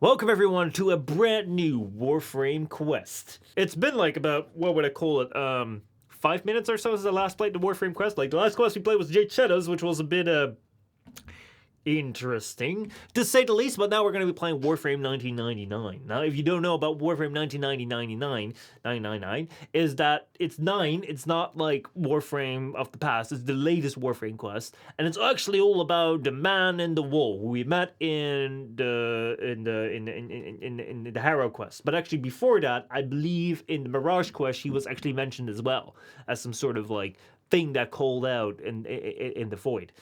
Welcome everyone to a brand new Warframe Quest. It's been like about, what would I call it, 5 minutes or so since the last played the Warframe Quest. Like, the last quest we played was Jade Shadows, which was a bit, interesting, to say the least, but now we're going to be playing Warframe 1999. Now, if you don't know about Warframe 999, is that it's 9, it's not like Warframe of the past, it's the latest Warframe quest, and it's actually all about the man in the wall who we met in the Harrow quest. But actually before that, I believe in the Mirage quest, he was actually mentioned as well as some sort of like thing that called out in the void.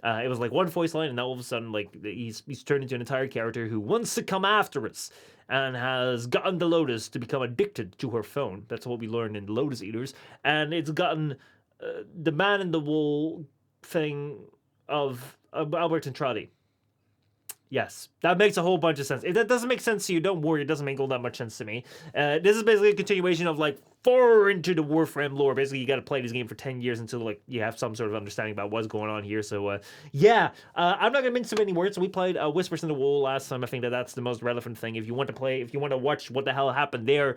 It was like one voice line, and now all of a sudden, like, he's turned into an entire character who wants to come after us and has gotten the Lotus to become addicted to her phone. That's what we learned in the Lotus Eaters. And it's gotten the man in the wall thing of Albrecht and Entrati. Yes, that makes a whole bunch of sense. If that doesn't make sense to you, don't worry, it doesn't make all that much sense to me. This is basically a continuation of, like, far into the Warframe lore. Basically, you gotta play this game for 10 years until, like, you have some sort of understanding about what's going on here. So, yeah, I'm not gonna mince too many words. We played Whispers in the Wall last time. I think that's the most relevant thing. If you want to watch what the hell happened there,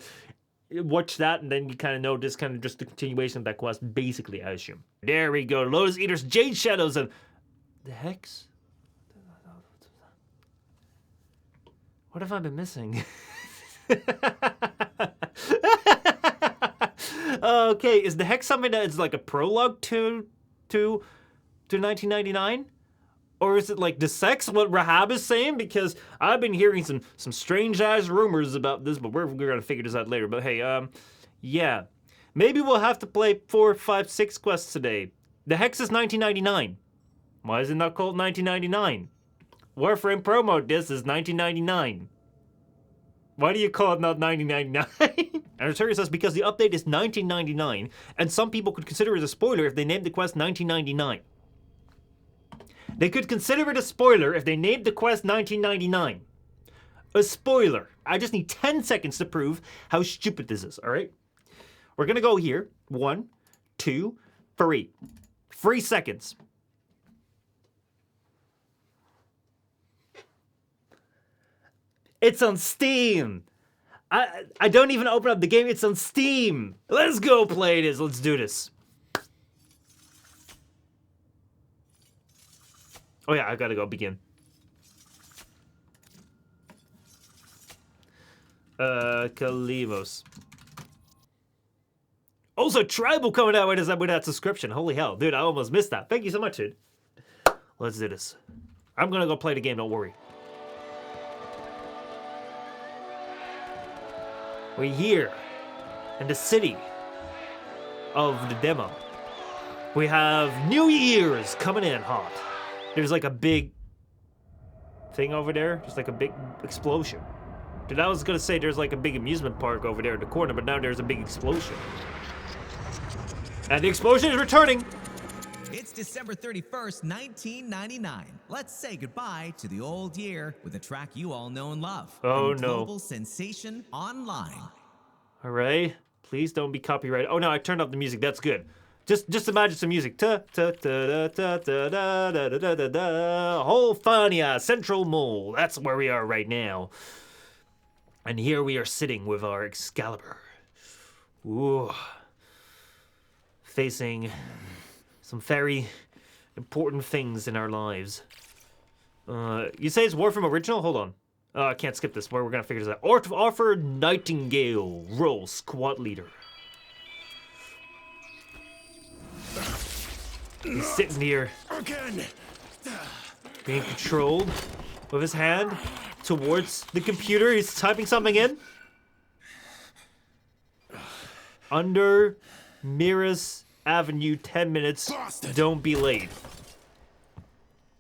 watch that, and then you kind of know this kind of just the continuation of that quest, basically, I assume. There we go, Lotus Eaters, Jade Shadows, and the Hex? What have I been missing? Okay, is the Hex something that is like a prologue to 1999? Or is it like the sex, what Rahab is saying? Because I've been hearing some strange ass rumors about this, but we're gonna figure this out later. But hey, yeah. Maybe we'll have to play 4, 5, 6 quests today. The Hex is 1999. Why is it not called 1999? Warframe promo disc is 1999. Why do you call it not 1999? And Arteria says because the update is 1999, and some people could consider it a spoiler if they named the quest 1999. They could consider it a spoiler if they named the quest 1999. A spoiler. I just need 10 seconds to prove how stupid this is, alright? We're gonna go here. 1, 2, 3. 3 seconds. It's on Steam. I don't even open up the game. It's on Steam. Let's go play this. Let's do this. Oh yeah, I gotta go begin. Kalimos. Also, Tribal coming out with that subscription. Holy hell. Dude, I almost missed that. Thank you so much, dude. Let's do this. I'm gonna go play the game, don't worry. We're here in the city of the demo. We have New Year's coming in hot. There's like a big thing over there, just like a big explosion. Dude, I was gonna say there's like a big amusement park over there in the corner, but now there's a big explosion. And the explosion is returning. It's December 31st, 1999. Let's say goodbye to the old year with a track you all know and love. Oh from no. Global Sensation Online. All right. Please don't be copyrighted. Oh no, I turned off the music. That's good. Just imagine some music. Holfania, Central Mall. That's where we are right now. And here we are sitting with our Excalibur. Ooh. Facing some very important things in our lives. You say it's Warframe original? Hold on. I can't skip this. We're gonna figure this out. Arthur Nightingale, role squad leader. He's sitting here, being controlled with his hand towards the computer. He's typing something in. Under Miras Avenue, 10 minutes. Bastard. Don't be late.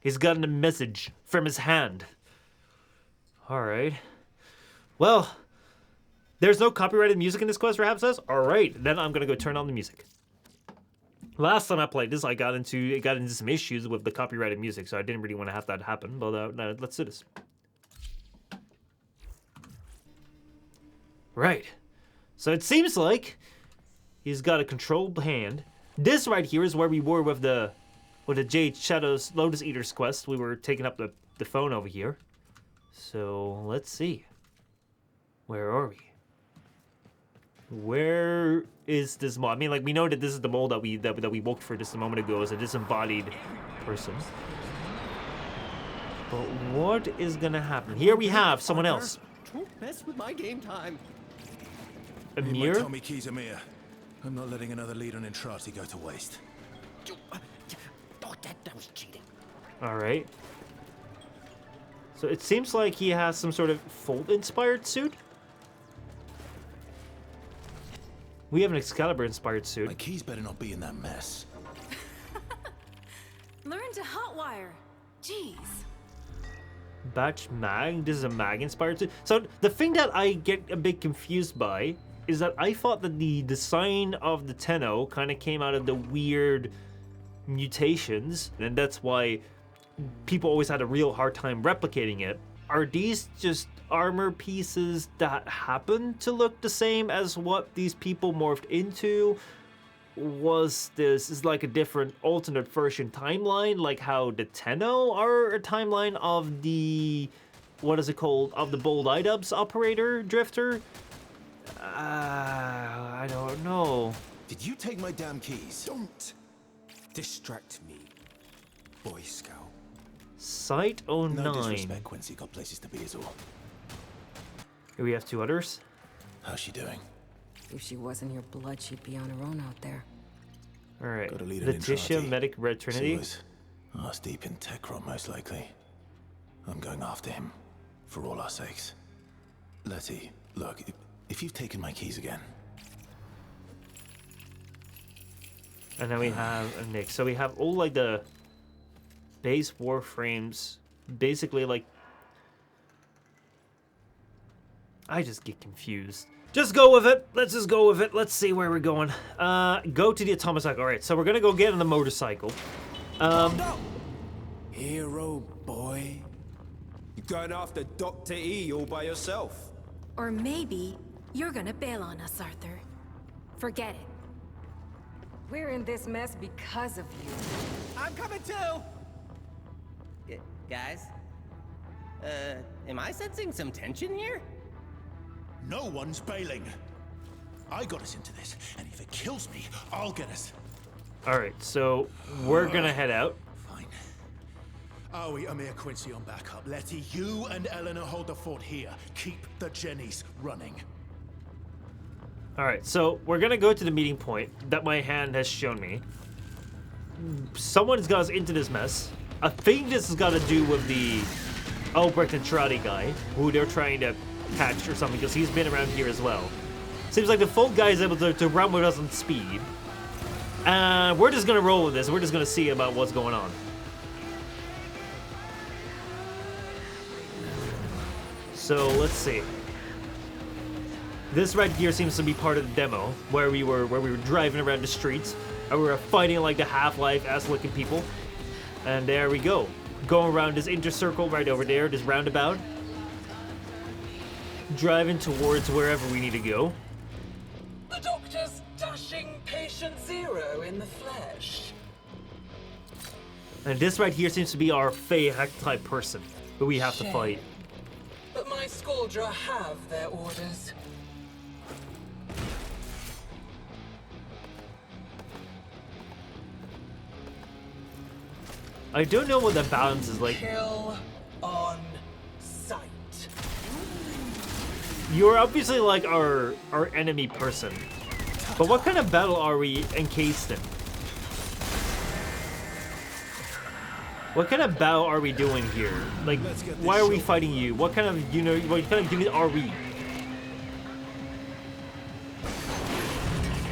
He's gotten a message from his hand. Alright. Well, there's no copyrighted music in this quest, Rahab says? Alright, then I'm gonna go turn on the music. Last time I played this, I got into some issues with the copyrighted music, so I didn't really want to have that happen, but no, let's do this. Right. So it seems like he's got a controlled hand. This right here is where we were with the Jade Shadows Lotus Eaters quest. We were taking up the phone over here. So let's see. Where are we? Where is this mole? I mean, like, we know that this is the mole that we woke for just a moment ago as a disembodied person. But what is gonna happen? Here we have someone else. Don't mess with my game time. Amir? Tell me keys, Amir. I'm not letting another lead on Entrati go to waste. Oh, that was cheating. Alright. So it seems like he has some sort of Fold-inspired suit. We have an Excalibur-inspired My suit. keys better not be in that mess. Learn to hotwire. Jeez. Batch Mag. This is a Mag-inspired suit. So the thing that I get a bit confused by is that I thought that the design of the Tenno kind of came out of the weird mutations, and that's why people always had a real hard time replicating it. Are these just armor pieces that happen to look the same as what these people morphed into? Was this is like a different alternate version timeline, like how the Tenno are a timeline of the, what is it called, of the Bold Idubs operator drifter? I don't know. Did you take my damn keys? Don't distract me, Boy Scout. Site 09. No disrespect, Quincy. Got places to be is all. Here we have two others. How's she doing? If she wasn't your blood, she'd be on her own out there. All right. Got a lead in Letitia, Entrati. Medic, Red She Trinity. was arse deep in tech rot, most likely. I'm going after him, for all our sakes. Letty, look, if you've taken my keys again. And then we have a Nick. So we have all like the base Warframes. Basically like... I just get confused. Just go with it. Let's just go with it. Let's see where we're going. Go to the Atomocycle. Alright, so we're gonna go get on the motorcycle. Hero boy. You're going after Dr. E all by yourself. Or maybe you're gonna bail on us, Arthur. Forget it. We're in this mess because of you. I'm coming too! Guys? Am I sensing some tension here? No one's bailing. I got us into this, and if it kills me, I'll get us. Alright, so we're gonna head out. Fine. Aoi, Amir, Quincy on backup. Letty, you and Eleanor hold the fort here. Keep the Jennies running. Alright, so we're gonna go to the meeting point that my hand has shown me. Someone's got us into this mess. I think this has got to do with the Albrecht and Entrati guy, who they're trying to catch or something, because he's been around here as well. Seems like the Folk guy is able to run with us on speed. And we're just gonna roll with this. We're just gonna see about what's going on. So let's see. This right here seems to be part of the demo, where we were driving around the streets and we were fighting like the Half-Life ass-looking people. And there we go, going around this intercircle right over there, this roundabout, driving towards wherever we need to go. The doctor's dashing patient zero in the flesh. And this right here seems to be our Fey type person who we have to Shame. fight. But my Skuldra have their orders. I don't know what the balance is like. Kill on sight. You're obviously like our enemy person. But what kind of battle are we encased in? What kind of battle are we doing here? Like, why are we fighting you? What kind of, what kind of unit are we?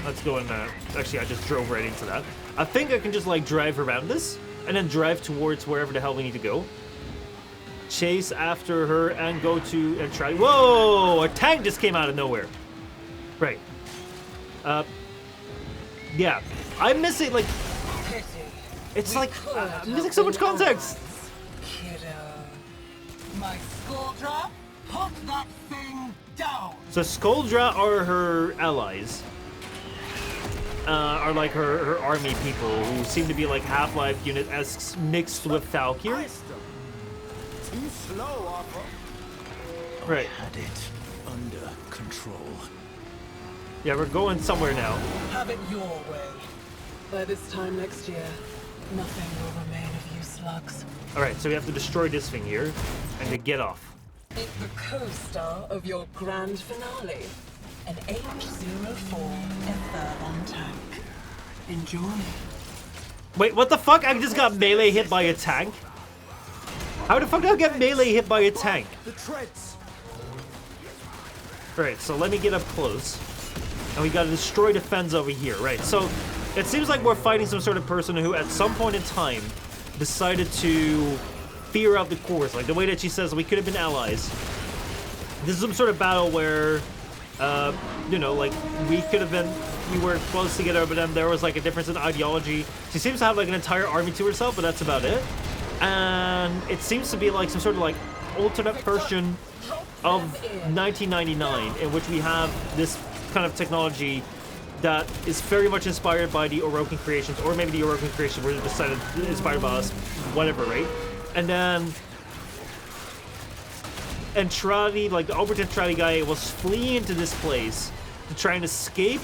Let's go in, actually I just drove right into that. I think I can just like drive around this and then drive towards wherever the hell we need to go. Chase after her and go to Entrati. Whoa! A tank just came out of nowhere. Right. Yeah. I'm missing like. Pity. It's We like could I'm have missing so much been context. allies, Kiddo. My Skuldra, put that thing down. So Skuldra are her allies. Are like her army people who seem to be like Half-Life unit-esque mixed with Thalkir. Too slow, Arthur. Right. Had it under control. Yeah, we're going somewhere now. Have it your way. By this time next year, nothing will remain of you slugs. Alright, so we have to destroy this thing here and to get off. Meet the co-star of your grand finale, an H-04 F-1 tank. Enjoy. Wait, what the fuck? I just got melee hit by a tank? How the fuck did I get melee hit by a tank? The treads. Alright, so let me get up close. And we gotta destroy the fence over here. Right, so it seems like we're fighting some sort of person who at some point in time decided to fear out the course. Like the way that she says we could have been allies. This is some sort of battle where, you know, like we could have been, we were close together, but then there was like a difference in ideology. She seems to have like an entire army to herself, but that's about it. And it seems to be like some sort of like alternate version of 1999 in which we have this kind of technology that is very much inspired by the Orokin creations, or maybe the Orokin creations were decided inspired by us, whatever, right? And then Entrati, like the Albrecht Entrati guy, was fleeing to this place to try and escape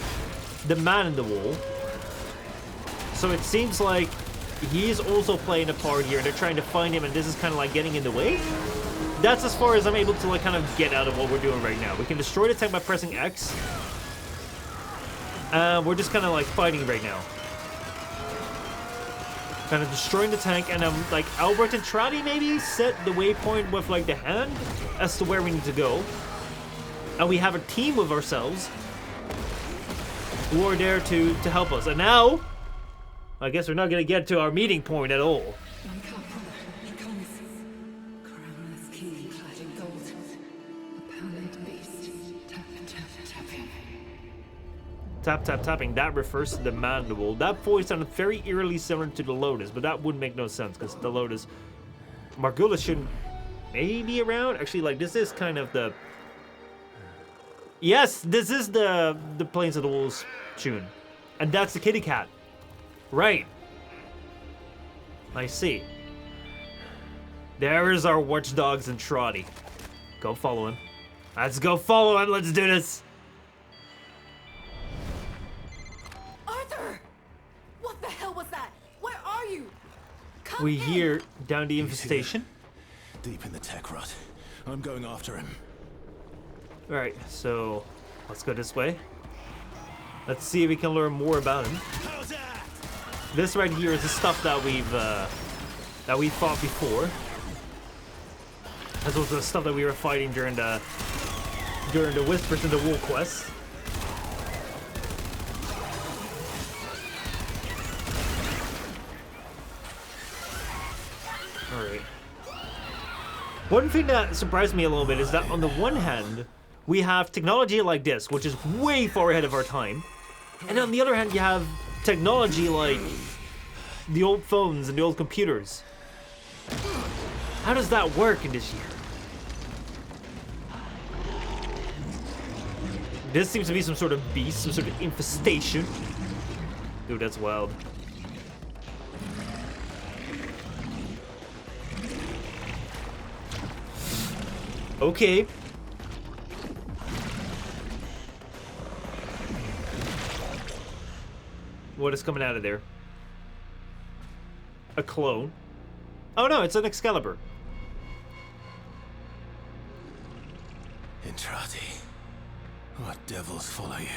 the man in the wall. So it seems like he is also playing a part here. They're trying to find him, and this is kind of like getting in the way. That's as far as I'm able to like kind of get out of what we're doing right now. We can destroy the tank by pressing X. We're just kind of like fighting right now. Kind of destroying the tank, and like Albrecht and Entrati maybe set the waypoint with like the hand as to where we need to go. And we have a team with ourselves who are there to help us. And now, I guess we're not gonna get to our meeting point at all. He comes. Crownless king clad in gold. A pallid beast. Tap, tap, tapping. Tap, tap, tapping. That refers to the man in the wall. That voice sounded very eerily similar to the Lotus, but that wouldn't make no sense because the Lotus, Margulis shouldn't maybe be around. Actually, like this is kind of the. Yes, this is the Plains of the Wolves tune, and that's the kitty cat. Right. I see. There is our Watchdogs and Entrati. Go follow him. Let's go follow him. Let's do this. Arthur! What the hell was that? Where are you? Come We in. hear down the infestation. Deep in the tech rut. I'm going after him. Alright, so let's go this way. Let's see if we can learn more about him. This right here is the stuff that we fought before. As well as the stuff that we were fighting during the Whispers in the Wool quest. Alright. One thing that surprised me a little bit is that on the one hand, we have technology like this, which is way far ahead of our time. And on the other hand, you have technology like the old phones and the old computers. How does that work in this year? This seems to be some sort of beast, some sort of infestation. Dude, that's wild. Okay. What is coming out of there? A clone. Oh no, it's an Excalibur. Entrati, what devils follow you?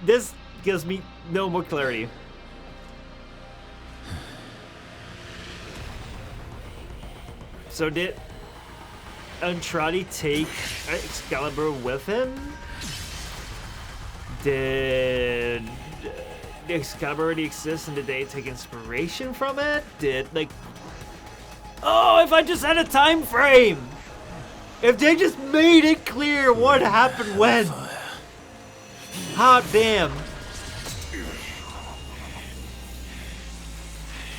This gives me no more clarity. So did Entrati take Excalibur with him? Did the Excalibur already exist and did they take inspiration from it? Did, like... Oh, if I just had a time frame! If they just made it clear what happened when! Hot damn!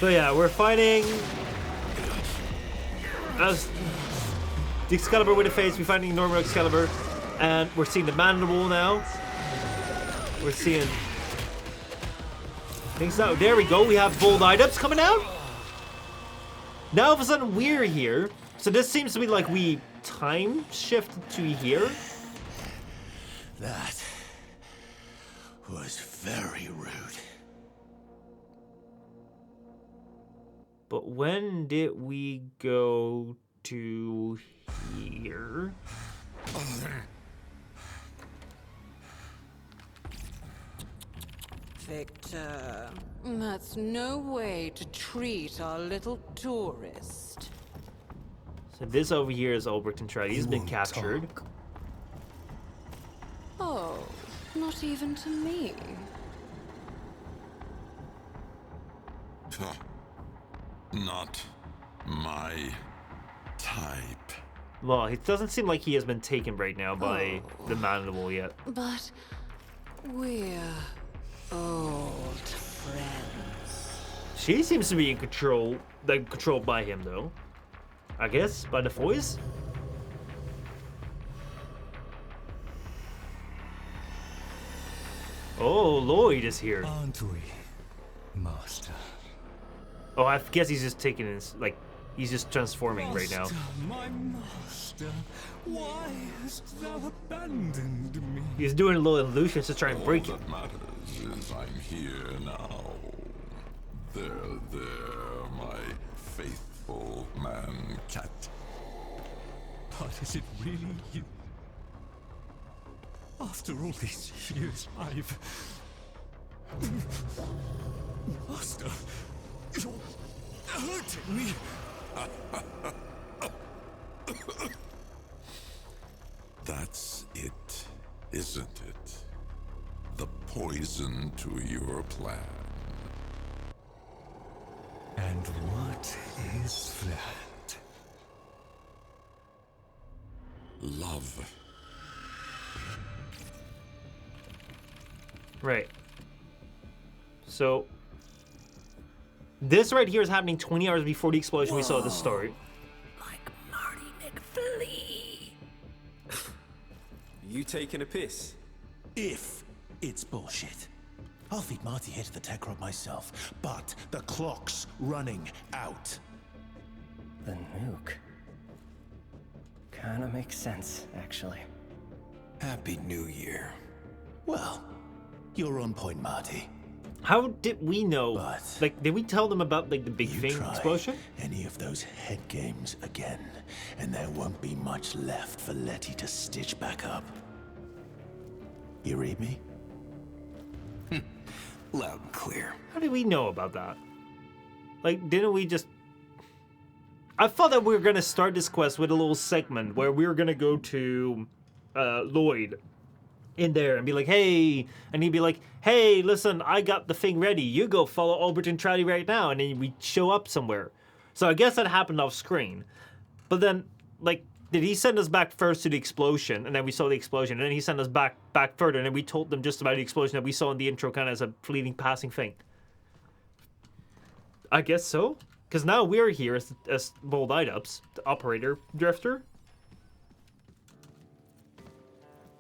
So yeah, we're fighting... As the Excalibur with a face, we're fighting normal Excalibur, and we're seeing the man in the wall now. We're seeing things out. There we go. We have bold items coming out. Now all of a sudden we're here. So this seems to be like we time shifted to here. That was very rude. But when did we go to here? Victor, that's no way to treat our little tourist. So this over here is Albrecht and Entrati. He's been captured. Oh, not even to me. Not my type. Well, it doesn't seem like he has been taken right now by the Mandible yet. But we're old friends. She seems to be in control, like controlled by him though. I guess by the voice. Oh, Lloyd is here. Aren't we, Master? Oh, I guess he's just taking his, like, he's just transforming right now. My master, why hast thou abandoned me? He's doing a little illusions to try and break it. What matters is I'm here now. There, my faithful man-cat. But is it really you? After all these years, I've... Master, you're hurting me. That's it, isn't it? The poison to your plan. And what is that? Love. Right. So this right here is happening 20 hours before the explosion we saw at the start. Like Marty McFlee. You taking a piss? If it's bullshit. I'll feed Marty here to the tech rod myself, but the clock's running out. The nuke. Kinda makes sense, actually. Happy New Year. Well, you're on point, Marty. How did we know? But Like, did we tell them about like the big You thing try explosion? any of those head games again, and there won't be much left for Letty to stitch back up. You read me? Loud and clear. How did we know about that? Like, didn't we just... I thought that we were gonna start this quest with a little segment where we were gonna go to Lloyd in there and be like, hey, and he'd be like, hey, listen, I got the thing ready. You go follow Albrecht and Entrati right now, and then we show up somewhere. So I guess that happened off screen. But then, like, did he send us back first to the explosion, and then we saw the explosion, and then he sent us back further, and then we told them just about the explosion that we saw in the intro kind of as a fleeting passing thing? I guess so. Because now we're here as Bold Eye-Ups, the operator drifter.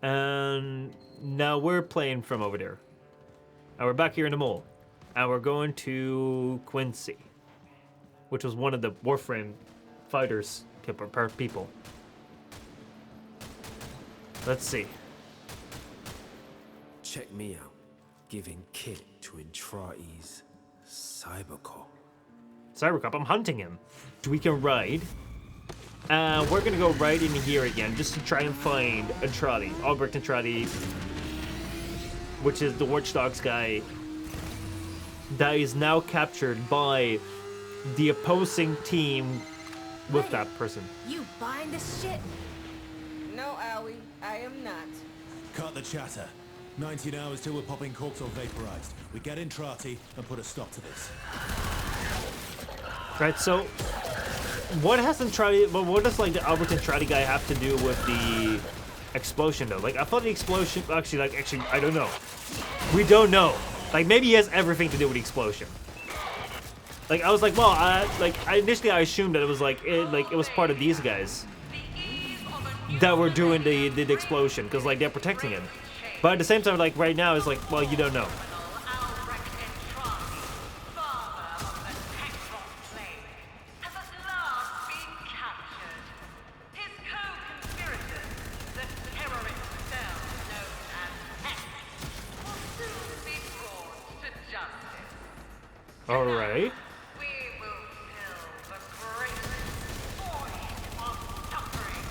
And now we're playing from over there. And we're back here in the mall. And we're going to Quincy, which was one of the Warframe fighters people. Let's see. Check me out. Giving kit to Entrati's Cybercop. Cybercop, I'm hunting him. We can ride. We're gonna go right in here again just to try and find Entrati, Albrecht Entrati, which is the Watchdogs guy that is now captured by the opposing team with that person. You buying this shit? No, Owie, I am not. Cut the chatter. 19 hours till we're popping corks or vaporized. We get Entrati and put a stop to this. Right, so what has Entrati, but what does like the Albrecht Entrati guy have to do with the explosion though? Like I thought the explosion, actually I don't know. We don't know. Like maybe he has everything to do with the explosion. Like I was like, well, initially I assumed that it was like it was part of these guys that were doing the explosion because like they're protecting him. But at the same time, like right now, it's like, well, you don't know. All right. We will fill the greatest void of suffering.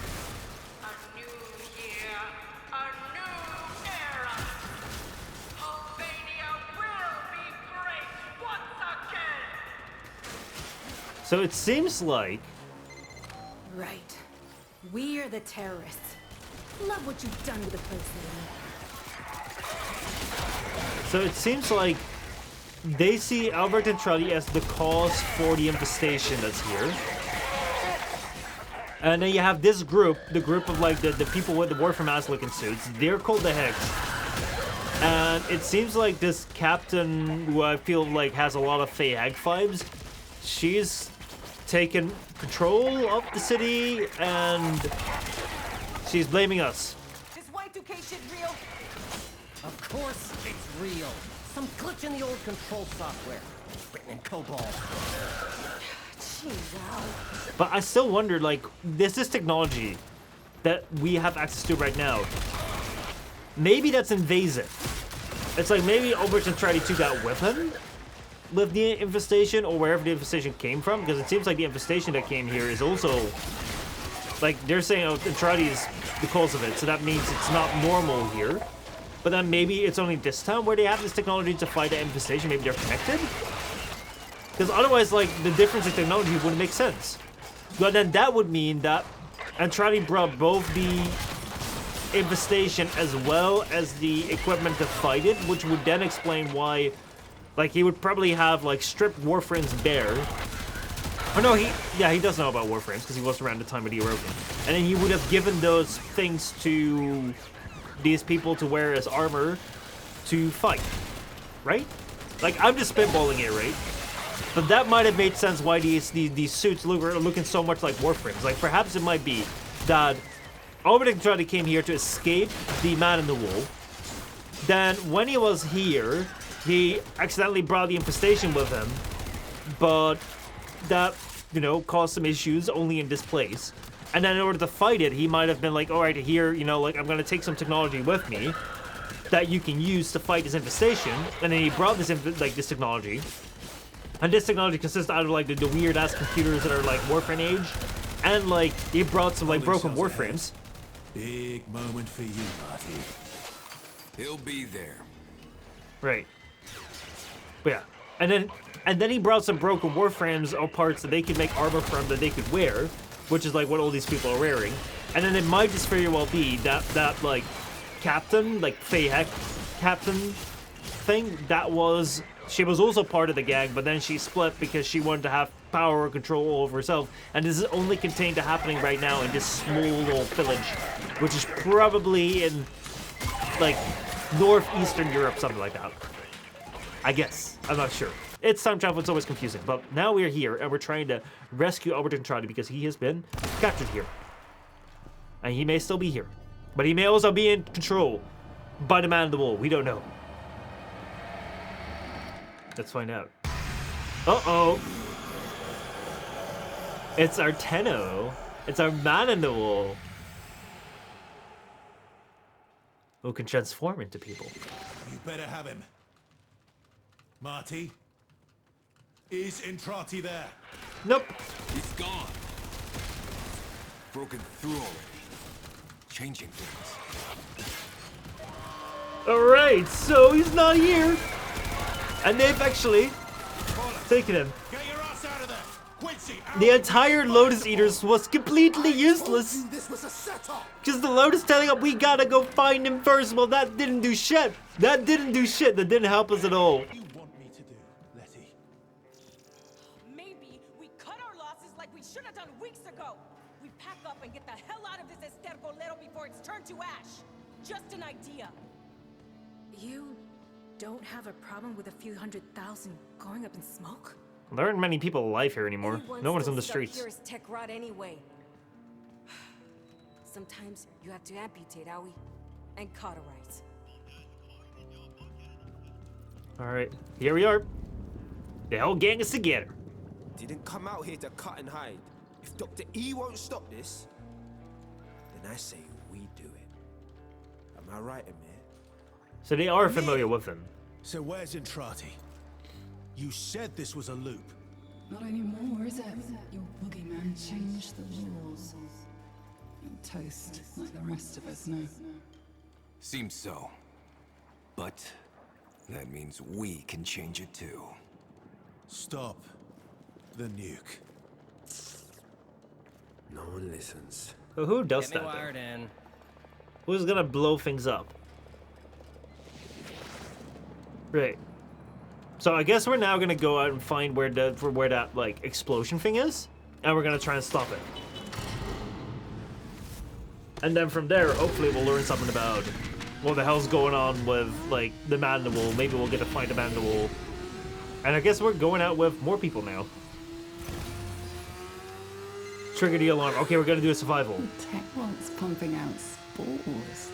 A new year, a new era. Albania will be great once again. So it seems like Right. We're the terrorists. Love what you've done with the place lately. So it seems like they see Albrecht and Entrati as the cause for the infestation that's here. And then you have this group, the group of like the people with the Warframe-looking suits. They're called the Hex. And it seems like this captain, who I feel like has a lot of Fey Hag vibes, she's taken control of the city and she's blaming us. This Y2K shit real? Of course it's real. Some glitch in the old control software. Written in COBOL. Jeez, Al. But I still wonder, like, this is technology that we have access to right now. Maybe that's invasive. It's like maybe Albrecht and Entrati took that with him, with the infestation, or wherever the infestation came from, because it seems like the infestation that came here is also, like, they're saying Entrati is the cause of it, so that means it's not normal here. But then maybe it's only this town where they have this technology to fight the infestation. Maybe they're connected? Because otherwise, like, the difference in technology wouldn't make sense. But then that would mean that Entrati brought both the infestation as well as the equipment to fight it, which would then explain why, like, he would probably have, like, stripped Warframes bare. Oh no, he does know about Warframes because he was around the time of the erosion. And then he would have given those things to these people to wear as armor to fight, right? Like, I'm just spitballing it, right? But that might have made sense why these suits are looking so much like Warframes. Like, perhaps it might be that Albrecht and Entrati came here to escape the man in the wall. Then, when he was here, he accidentally brought the infestation with him, but that, you know, caused some issues only in this place. And then in order to fight it, he might have been like, all right, here, you know, like, I'm going to take some technology with me that you can use to fight this infestation. And then he brought this, this technology. And this technology consists out of, like, the weird-ass computers that are, like, Warframe age. And, like, he brought some, like, broken Warframes. Big moment for you, Marty. He'll be there. Right. But yeah. And then he brought some broken Warframes or parts that they could make armor from that they could wear, which is like what all these people are wearing. And then it might just very well be that like captain, like Fey Hag captain thing, she was also part of the gang, but then she split because she wanted to have power or control over herself. And this is only contained to happening right now in this small little village, which is probably in like northeastern Europe, something like that. I guess. I'm not sure. It's time travel, it's always confusing. But now we're here, and we're trying to rescue Albrecht and Entrati because he has been captured here. And he may still be here. But he may also be in control by the man in the wall. We don't know. Let's find out. Uh-oh. It's our Tenno. It's our man in the wall. Who can transform into people. You better have him. Marty? Is Entrati there? Nope. He's gone. Broken through already. Changing things. Alright, so he's not here. And they've actually taken him. Get your ass out of there! Quincy, The entire Lotus Eaters was completely useless. this was a setup! Just the Lotus telling up we gotta go find him first. Well, that didn't do shit. That didn't do shit. That didn't help us at all. You want me to do, Letty? Maybe we cut our losses like we should have done weeks ago. We pack up and get the hell out of this estercolero before it's turned to ash. Just an idea. You don't have a problem with a few 100,000 going up in smoke? There aren't many people alive here anymore. No one's on the streets. Here is tech rot anyway. Sometimes you have to amputate, Owie, and cauterize. Alright, here we are. The whole gang is together. Didn't come out here to cut and hide. If Dr. E won't stop this, then I say we do it. Am I right, Amir? So they are familiar with him. So where's Entrati? You said this was a loop. Not anymore, is it? Your boogeyman changed the rules. You're toast, like the rest of us now. Seems so. But that means we can change it too. Stop the nuke. No one listens. So who does Get me that wired then? in. Who's gonna blow things up? Right. So I guess we're now gonna go out and find where that like explosion thing is, and we're gonna try and stop it. And then from there, hopefully we'll learn something about what the hell's going on with like the man in the wall. Maybe we'll get to find the man in the wall. And I guess we're going out with more people now. Trigger the alarm. Okay, we're gonna do a survival. Tech wants pumping out spores.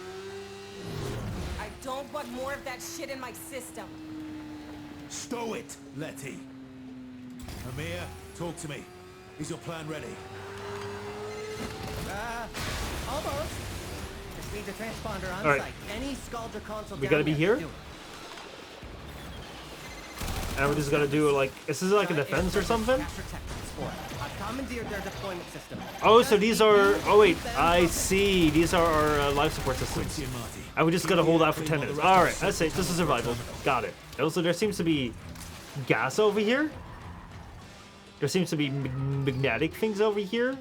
I don't want more of that shit in my system. Stow it, Letty. Amir, talk to me. Is your plan ready? Almost. Just needs a transponder on All right. site. Any Scalger console We down gotta be there, here? do it. And we're just gonna do like, is this like a defense or something? I've commandeered their deployment system. Oh, so these are, oh wait, I see. These are our life support systems. Quincy and Marty. And we just gotta hold out for 10 minutes. Alright, that's it. This is survival. Got it. Also, there seems to be gas over here. There seems to be magnetic things over here.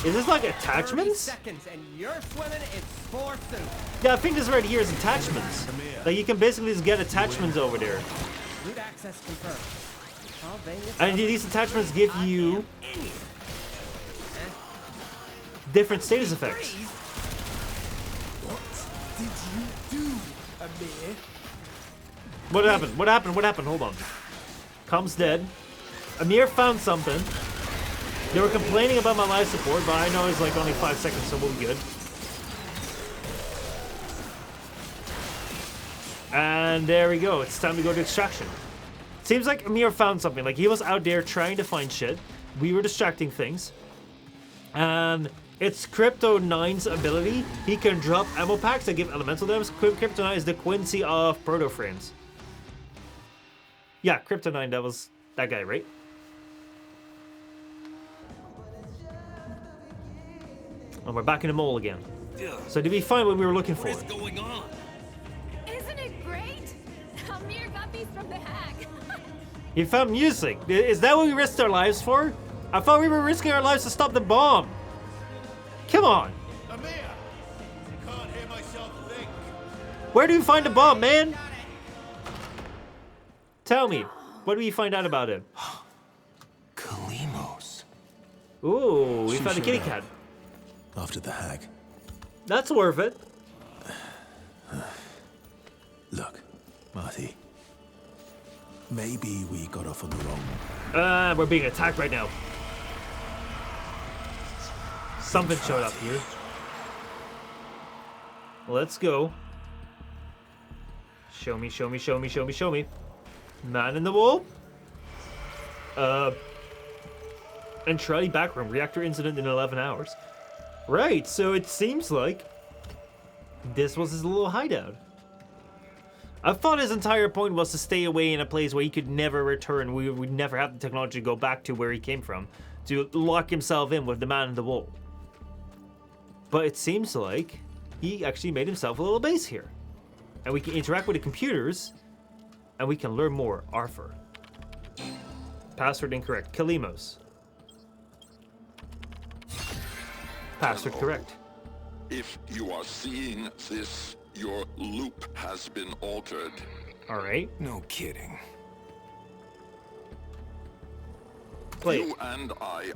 Is this like 30 attachments? seconds and you're swimming in spore soup. Yeah, I think this right here is attachments. Like you can basically just get attachments over there. Root access confirmed. I'll bang this And up. these attachments give you In here. different status effects. What did you do, Amir? What happened? What happened? What happened? Hold on. Com's dead. Amir found something. They were complaining about my life support, but I know it's like only 5 seconds, so we'll be good. And there we go. It's time to go to extraction. Seems like Amir found something. Like he was out there trying to find shit. We were distracting things. And it's Crypto 9's ability. He can drop ammo packs that give elemental damage. Crypto 9 is the Quincy of Proto Frames. Yeah, Crypto 9, that was that guy, right? And we're back in the mole again. So did we find what we were looking for? What is going on? Isn't it great? Amir got these from the hack. You found music. Is that what we risked our lives for? I thought we were risking our lives to stop the bomb. Come on. Amir! I can't hear myself think. Where do you find the bomb, man? Tell me. What do we find out about him? Kalimos. Ooh, we She found a kitty showed cat. up after the hack. That's worth it. Look, Marty. Maybe we got off on the wrong. We're being attacked right now. Something showed up here. Let's go. Show me, show me, show me, show me, show me. Man in the wall. Entrati backroom. Reactor incident in 11 hours. Right, so it seems like this was his little hideout. I thought his entire point was to stay away in a place where he could never return. We would never have the technology to go back to where he came from. To lock himself in with the man in the wall. But it seems like he actually made himself a little base here. And we can interact with the computers. And we can learn more. Arthur. Password incorrect. Kalimos. Password correct. If you are seeing this, your loop has been altered. Alright. No kidding. Play You it. and I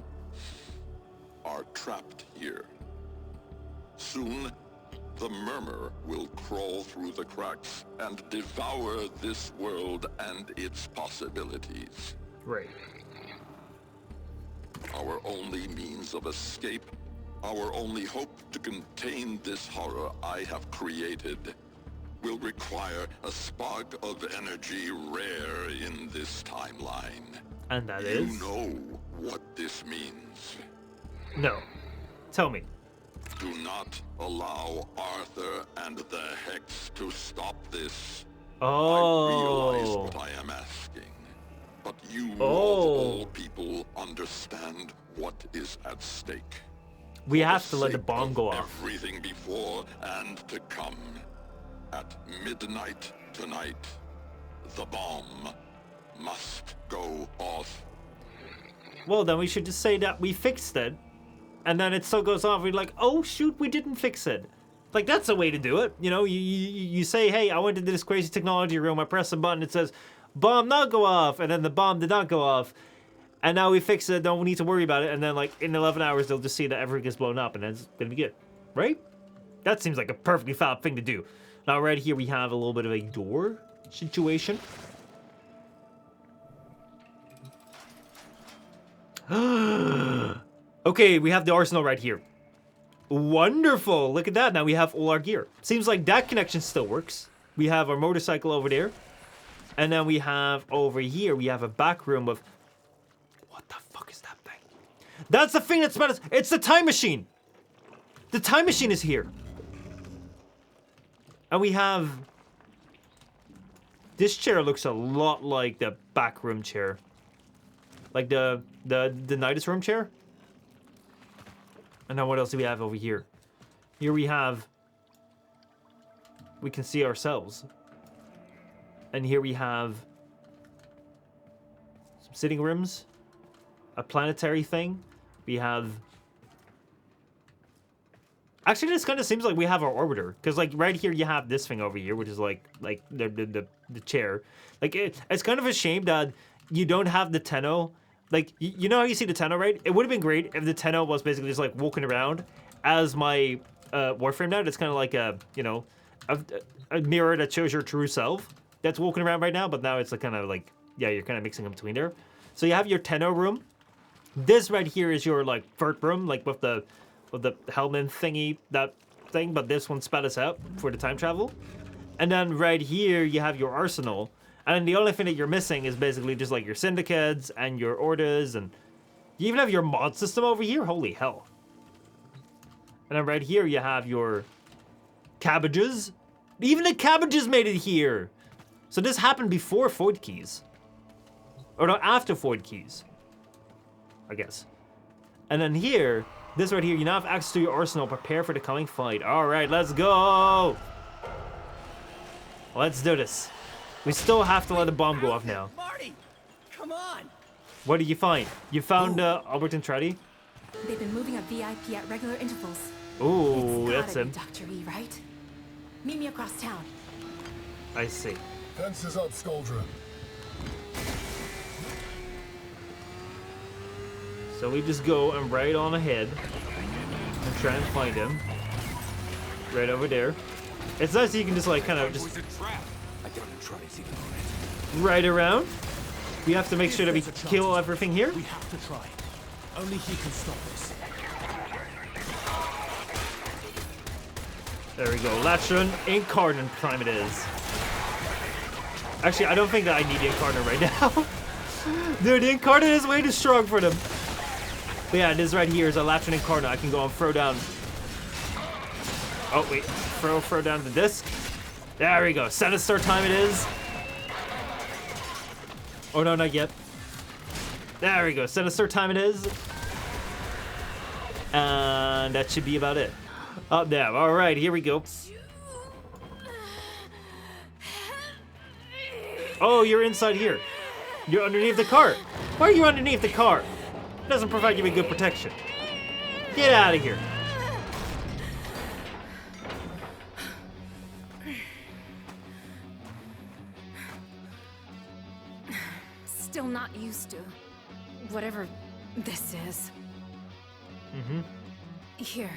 are trapped here. Soon, the murmur will crawl through the cracks and devour this world and its possibilities. Right. Our only means of escape, our only hope to contain this horror I have created, will require a spark of energy rare in this timeline. And that You is? know what this means. No. Tell me. Do not allow Arthur and the Hex to stop this. Oh. I realize what I am asking, but you of all people understand what is at stake. We have to let the bomb go off. Everything before and to come. At midnight tonight, the bomb must go off. Well, then we should just say that we fixed it, and then it still goes off. We're like, oh shoot, we didn't fix it. Like, that's a way to do it. You know, you say, hey, I went into this crazy technology room, I press a button, it says, bomb not go off, and then the bomb did not go off. And now we fix it, don't need to worry about it, and then, like, in 11 hours, they'll just see that everything gets blown up, and then it's gonna be good. Right? That seems like a perfectly valid thing to do. Now, right here, we have a little bit of a door situation. Okay, we have the arsenal right here. Wonderful! Look at that. Now we have all our gear. Seems like that connection still works. We have our motorcycle over there. And then we have over here, we have a back room of... What the fuck is that thing? That's the thing that's about us. It's the time machine! The time machine is here. And we have... This chair looks a lot like the back room chair. Like the Nidus room chair. And now what else do we have over here? Here we have... We can see ourselves. And here we have... Some sitting rooms. A planetary thing. We have... Actually, this kind of seems like we have our orbiter. Because, like, right here you have this thing over here, which is like the chair. Like, it's kind of a shame that you don't have the Tenno. Like, you know how you see the Tenno, right? It would have been great if the Tenno was basically just, like, walking around as my Warframe now. It's kind of like a, you know, a mirror that shows your true self that's walking around right now. But now it's like kind of like, yeah, you're kind of mixing them between there. So you have your Tenno room. This right here is your, like, vert room, like, with the helmet thingy, that thing. But this one spat us out for the time travel. And then right here, you have your arsenal. And then the only thing that you're missing is basically just like your syndicates and your orders, and you even have your mod system over here. Holy hell. And then right here you have your cabbages. Even the cabbages made it here. So this happened before Void Keys. Or no, after Void Keys, I guess. And then here, this right here, you now have access to your arsenal. Prepare for the coming fight. All right, let's go. Let's do this. We still have to let the bomb go off now. Marty, come on! What did you find? You found Albrecht and Entrati? They've been moving a VIP at regular intervals. Ooh, that's him. Dr. E, right? Meet me across town. I see. Fences up, Skuldra. So we just go and right on ahead and try and find him. Right over there. It's nice that you can just like kind of just right around. We have to make sure that we kill everything here. We have to try. Only he can stop this. There we go. Latron Incarnate time it is. Actually, I don't think that I need the Incarnate right now. Dude, the Incarnate is way too strong for them. But yeah, this right here is a Latron Incarnate. I can go and throw down. Oh, wait. Throw down the disc. There we go. Sinister time it is. Oh, no, not yet. There we go. Sinister time it is. And that should be about it. Up there. All right, here we go. Oh, you're inside here. You're underneath the car. Why are you underneath the car? It doesn't provide you with good protection. Get out of here. Still not used to whatever this is. Mm-hmm. Here,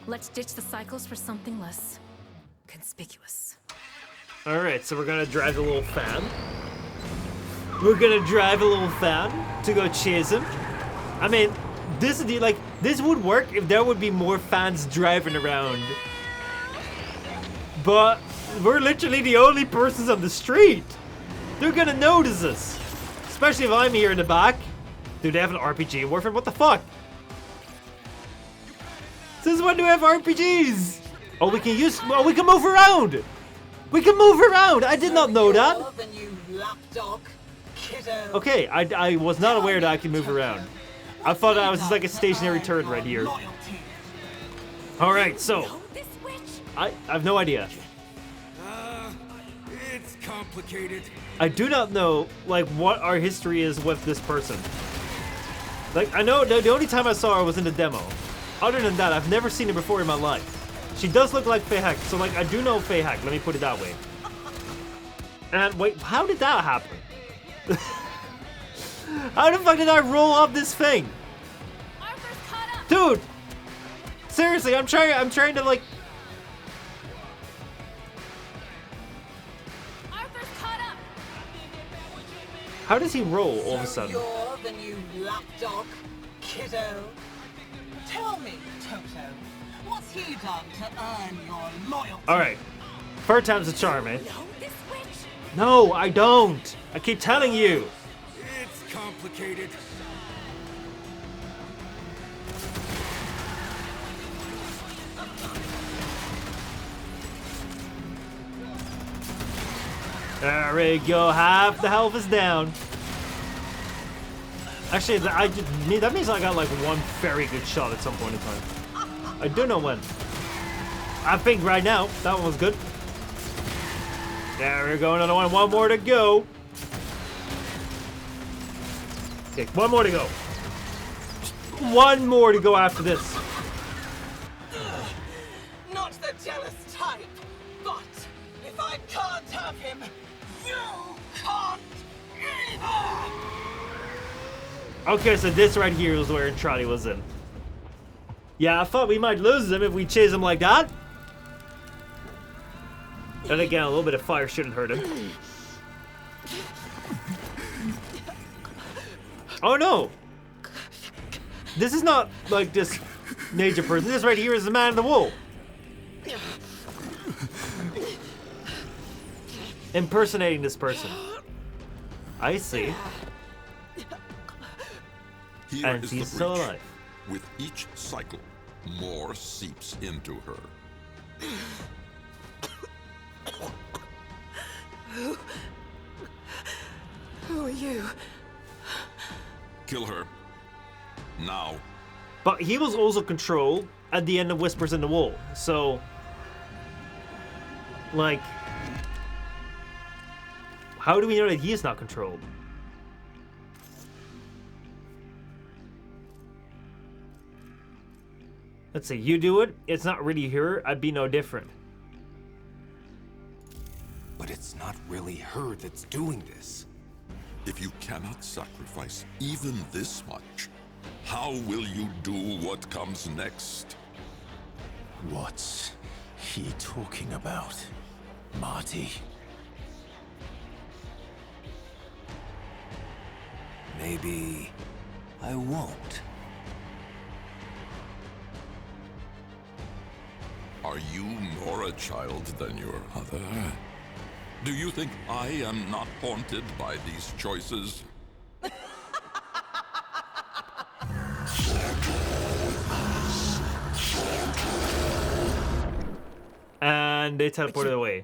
let's ditch the cycles for something less conspicuous. All right, so we're gonna drive the little fan. We're gonna drive a little fan to go chase him. I mean, this would work if there would be more fans driving around. But we're literally the only persons on the street. They're gonna notice us. Especially if I'm here in the back. Dude, they have an RPG in Warframe? What the fuck? Since when do we have RPGs? Oh, we can move around. We can move around! I did not know that! More than you lapdog, kiddo. Okay, I was not aware that I can move around. I thought I was just like a stationary turret right here. Alright, so... I have no idea. It's complicated. I do not know, like, what our history is with this person. Like, I know the only time I saw her was in the demo. Other than that, I've never seen her before in my life. She does look like Fei Heck, so, like, I do know Fei Heck. Let me put it that way. And, wait, how did that happen? How the fuck did I roll up this thing? Dude! Seriously, I'm trying to, like... How does he roll all of a sudden? You're the new lapdog, kiddo. Tell me, Toto, what's he done to earn your loyalty? Alright. Third time's a charm, eh? No, I don't! I keep telling you! It's complicated. There we go, half the health is down. Actually, that means I got like one very good shot at some point in time. I don't know when. I think right now, that one was good. There we go, another one more to go. Okay, one more to go. One more to go after this. Not the jealous type, but if I can't have him, you can't either! Okay, so this right here is where Entrati was in. Yeah, I thought we might lose him if we chase him like that. And again, a little bit of fire shouldn't hurt him. Oh no! This is not like this nature person. This right here is the man in the wool. Impersonating this person. I see. Here And is she's the still breach. alive. With each cycle, more seeps into her. Who are you? Kill her. Now. But he was also controlled at the end of Whispers in the Wool, so... Like... How do we know that he is not controlled? Let's see, you do it, it's not really her, I'd be no different. But it's not really her that's doing this. If you cannot sacrifice even this much, how will you do what comes next? What's he talking about, Marty? Maybe I won't. Are you more a child than your mother? Do you think I am not haunted by these choices? And they teleported away.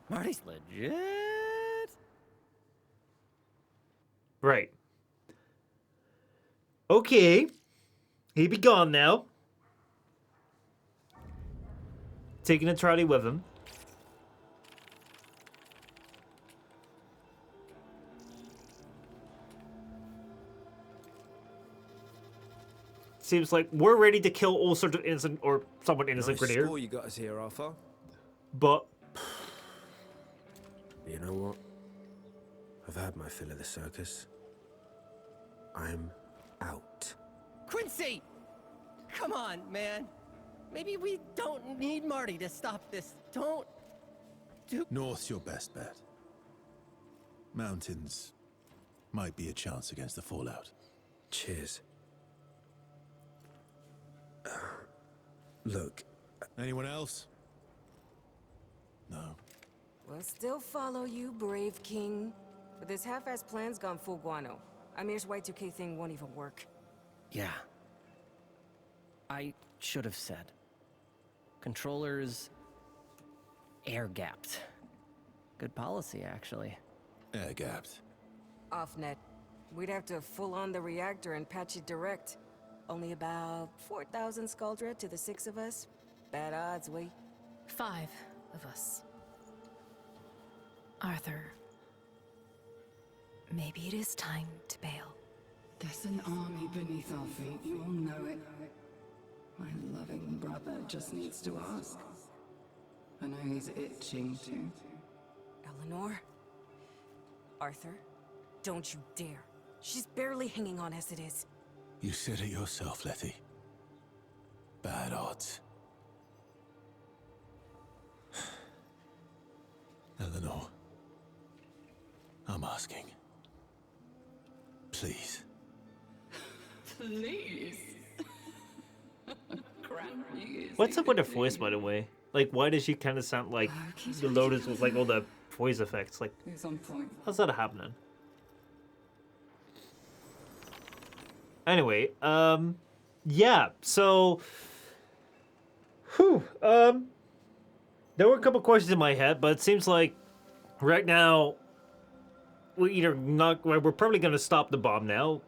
Marty's legit? Right. Okay. He be gone now. Taking Entrati with him. Seems like we're ready to kill all sorts of innocent or somewhat innocent Grenadier. Score you got us here, Arthur. But you know what? I've had my fill of the circus. I'm out. Quincy! Come on, man. Maybe we don't need Marty to stop this. Don't do... North's your best bet. Mountains might be a chance against the fallout. Cheers. Look. Anyone else? No. We'll still follow you, brave king. But this half-assed plan's gone full guano. Amir's Y2K thing won't even work. Yeah. I should have said. Controllers air-gapped. Good policy, actually. Air-gapped. Off-net. We'd have to full on the reactor and patch it direct. Only about 4,000 Skuldra to the 6 of us. Bad odds, we. 5 of us. Arthur. Maybe it is time to bail. There's an army beneath our feet, you all know it. My loving brother just needs to ask. I know he's itching to. Eleanor? Arthur? Don't you dare. She's barely hanging on as it is. You said it yourself, Letty. Bad odds. Eleanor. I'm asking. Please. Please. What's up with her voice, by the way? Like, why does she kind of sound like the Lotus with like all the voice effects? Like, how's that happening? Anyway, yeah. So, there were a couple questions in my head, but it seems like right now we're probably gonna stop the bomb now.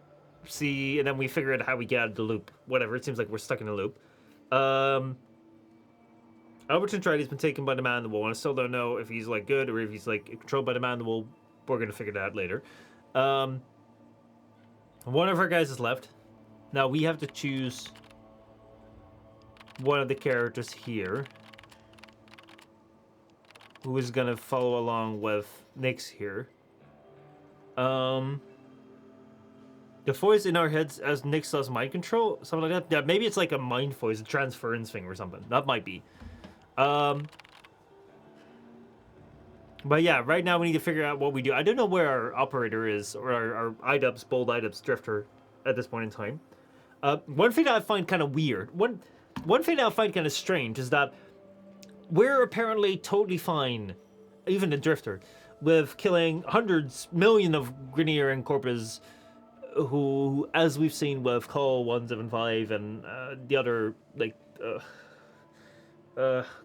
See, and then we figure out how we get out of the loop. Whatever. It seems like we're stuck in a loop. Albrecht Entrati's been taken by the man in the wall, and I still don't know if he's like good or if he's like controlled by the man in the wall. We're gonna figure that out later. One of our guys is left. Now we have to choose one of the characters here who is gonna follow along with Nyx here. The voice in our heads as Nyx does mind control, something like that. Yeah, maybe it's like a mind voice, a transference thing or something. That might be. But yeah, right now we need to figure out what we do. I don't know where our operator is, or our IDUBS, bold IDUBS drifter at this point in time. One thing that I find kind of weird, one thing that I find kind of strange is that we're apparently totally fine, even the drifter, with killing hundreds, millions of Grineer and Corpus who, as we've seen with Call 175 and the other, like,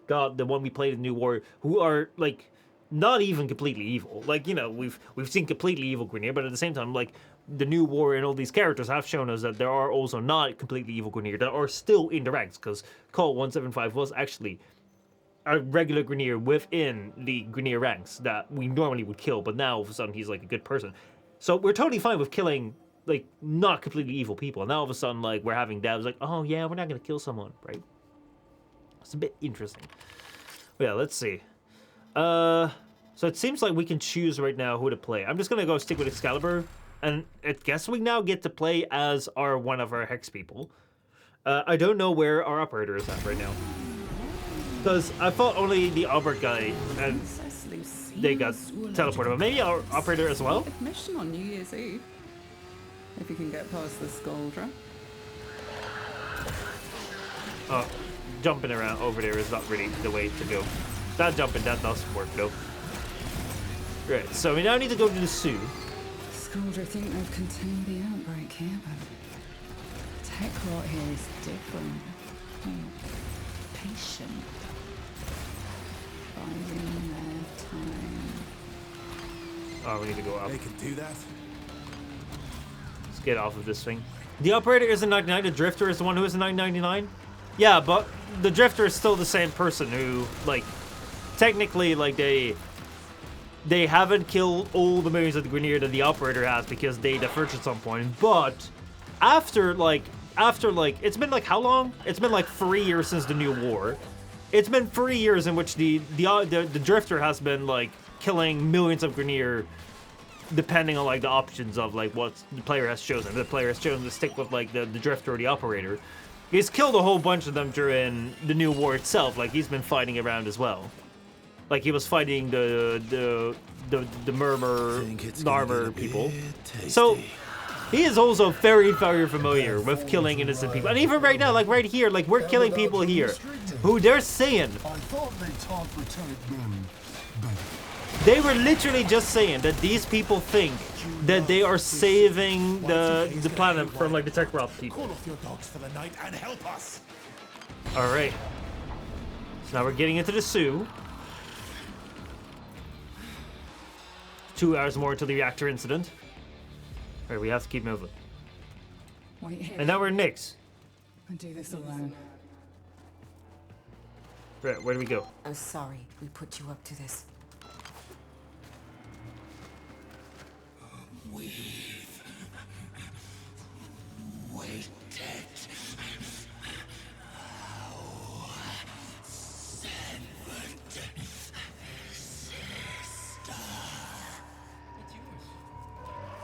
God, the one we played in New War, who are, like, not even completely evil. Like, you know, we've seen completely evil Grineer, but at the same time, like, the New War and all these characters have shown us that there are also not completely evil Grineer that are still in the ranks, because Call 175 was actually a regular Grineer within the Grineer ranks that we normally would kill, but now all of a sudden he's like a good person. So we're totally fine with killing, like, not completely evil people. Now all of a sudden, like, we're having devs like, oh yeah, we're not gonna kill someone, right? It's a bit interesting. But yeah, let's see. So it seems like we can choose right now who to play. I'm just gonna go stick with Excalibur, and I guess we now get to play as one of our Hex people. I don't know where our operator is at right now, because I thought only the Albrecht guy and they got teleported, but maybe our operator as well. Mission on New Year's Eve, if you can get past the Skuldra. Oh, jumping around over there is not really the way to go. That jumping, that doesn't work though. Right, so we now need to go to the Sioux. Skuldra think they've contained the outbreak here, but tech rot here is different. Patient. Biding their time. Oh, we need to go up. They can do that. Let's get off of this thing. The operator is a 99, the drifter is the one who is a 999? Yeah, but the drifter is still the same person who, like, technically, like, they haven't killed all the millions of the Grineer that the operator has because they diverged at some point, but after it's been like how long? It's been like 3 years since the New War. It's been 3 years in which the drifter has been like killing millions of Grineer, depending on like the options of like what the player has chosen. The player has chosen to stick with like the drifter or the operator. He's killed a whole bunch of them during the New War itself. Like he's been fighting around as well. Like he was fighting the Murmur Narmer people. So he is also very, very familiar with killing innocent people. And even right now, like right here, like we're killing people here who they're saying. I thought they taught Lieutenant them better. They were literally just saying that these people think that they are saving the planet from like the tech rot people. Call off your dogs for the night and help us. All right. So now we're getting into the Sioux. 2 hours more until the reactor incident. Alright, we have to keep moving. Wait here. And now we're in Nyx. I do this alone. Right, where do we go? I'm sorry we put you up to this. We've waited.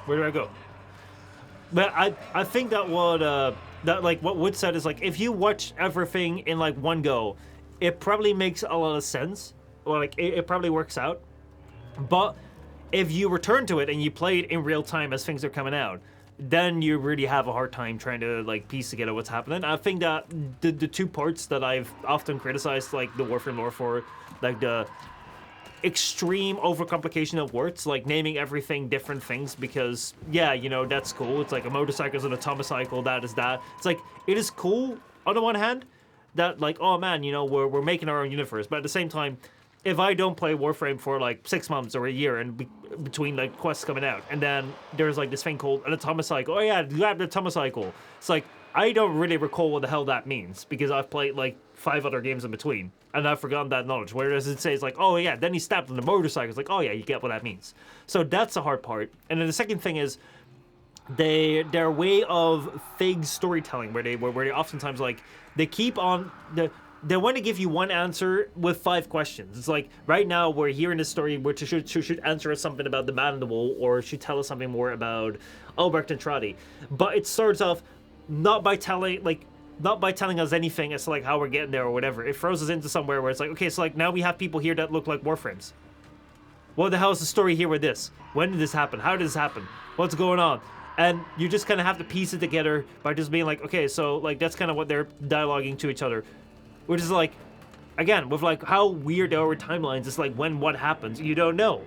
Where do I go? But I think that what what Wood said is like, if you watch everything in like one go, it probably makes a lot of sense. Or like it probably works out. But if you return to it and you play it in real time as things are coming out, then you really have a hard time trying to like piece together what's happening. I think that the two parts that I've often criticized like the Warframe lore for, like the extreme overcomplication of words, like naming everything different things, because yeah, you know, that's cool. It's like a motorcycle is an atomicycle, that is that. It's like, it is cool on the one hand that like, oh man, you know, we're making our own universe, but at the same time, if I don't play Warframe for like 6 months or a year and between like quests coming out, and then there's like this thing called an atomicycle, oh yeah, you have the atomicycle, it's like, I don't really recall what the hell that means, because I've played like 5 other games in between, and I've forgotten that knowledge. Whereas it says like, oh yeah, then he stabbed on the motorcycle. It's like, oh yeah, you get what that means. So that's the hard part. And then the second thing is, their way of fake storytelling, where they oftentimes like, they keep on they want to give you one answer with 5 questions. It's like, right now we're here in this story which should answer us something about the man in the wall, or should tell us something more about Albrecht and Entrati. But it starts off not by telling us anything as to like how we're getting there or whatever. It throws us into somewhere where it's like, okay, so like now we have people here that look like Warframes. What the hell is the story here with this? When did this happen? How did this happen? What's going on? And you just kind of have to piece it together by just being like, okay, so like that's kind of what they're dialoguing to each other. Which is like, again, with like how weird our timelines, it's like when what happens, you don't know.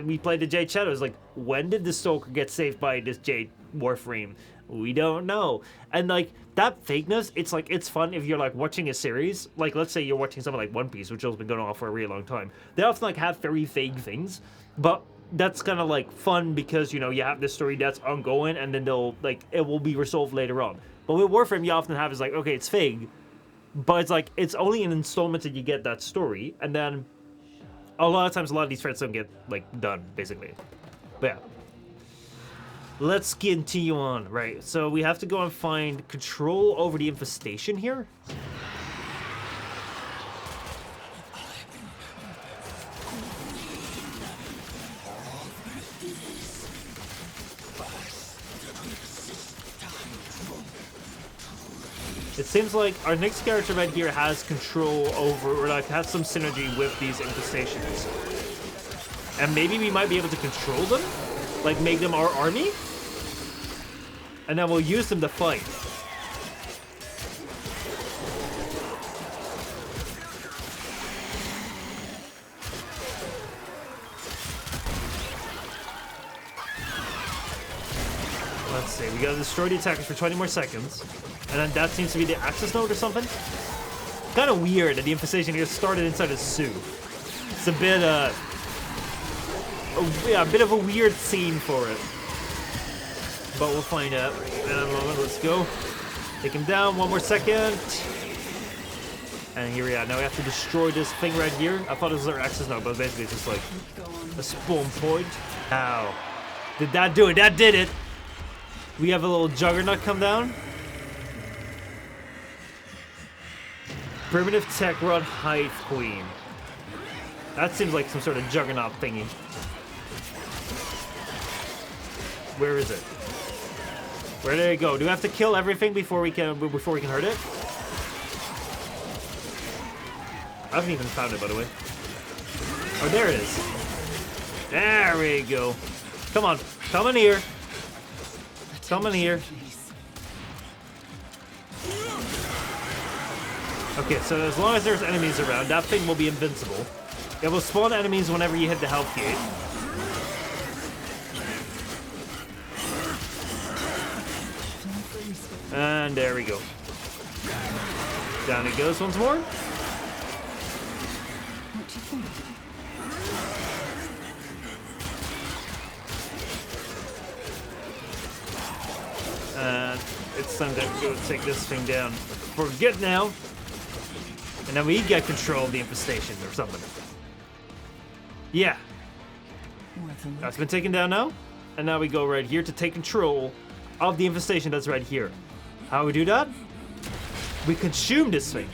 We played the Jade Shadows, like when did the Stalker get saved by this Jade Warframe? We don't know. And like that fakeness, it's like, it's fun if you're like watching a series. Like let's say you're watching something like One Piece, which has been going on for a really long time. They often like have very vague things, but that's kind of like fun because, you know, you have this story that's ongoing and then they'll like, it will be resolved later on. But with Warframe, you often have is like, okay, it's vague, but it's like, it's only in installments that you get that story. And then a lot of times, a lot of these threads don't get like done, basically. But yeah. Let's continue on. Right, so we have to go and find control over the infestation here. It seems like our next character right here has control over, or like has some synergy with these infestations. And maybe we might be able to control them? Like make them our army? And then we'll use them to fight. Let's see, we gotta destroy the attackers for 20 more seconds. And then that seems to be the access node or something. Kind of weird that the infestation here started inside a zoo. It's a bit, yeah, a bit of a weird scene for it. But we'll find out in a moment. Let's go. Take him down. 1 more second. And here we are. Now we have to destroy this thing right here. I thought it was our access node, but basically it's just like a spawn point. Ow. Did that do it? That did it. We have a little juggernaut come down. Primitive Tech Rod Hive Queen. That seems like some sort of juggernaut thingy. Where is it? Where did it go? Do we have to kill everything before we can hurt it? I haven't even found it, by the way. Oh, there it is. There we go. Come on, come in here. Come in here. Okay, so as long as there's enemies around, that thing will be invincible. It will spawn enemies whenever you hit the health gate. And there we go. Down it goes once more. And it's time to go take this thing down for good now. And then we get control of the infestation or something. Yeah. That's been taken down now. And now we go right here to take control of the infestation that's right here. How we do that? We consume this thing.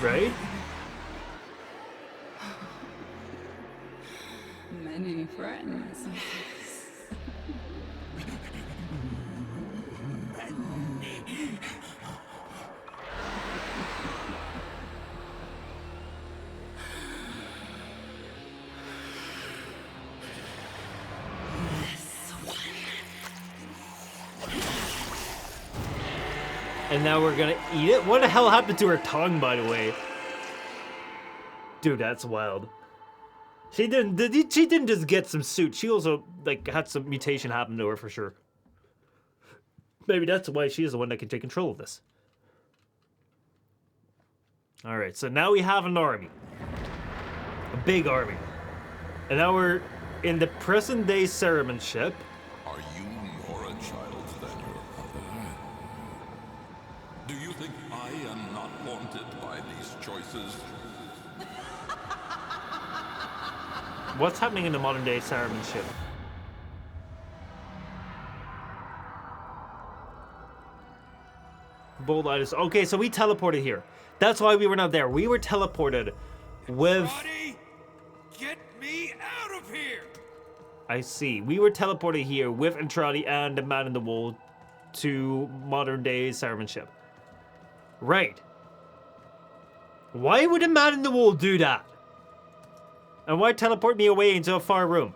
Right? Many friends. And now we're gonna eat it? What the hell happened to her tongue, by the way? Dude, that's wild. She didn't just get some suit. She also, like, had some mutation happen to her for sure. Maybe that's why she is the one that can take control of this. Alright, so now we have an army. A big army. And now we're in the present-day Cereman ship. Are you more a child than your mother? Do you think I am not haunted by these choices? What's happening in the modern-day Cereman ship? Bold items. Okay, so we teleported here. That's why we were not there. We were teleported with... Entrati, get me out of here! I see. We were teleported here with Entrati and the Man in the Wall to modern-day Cereman ship. Right. Why would a Man in the Wall do that? And why teleport me away into a far room?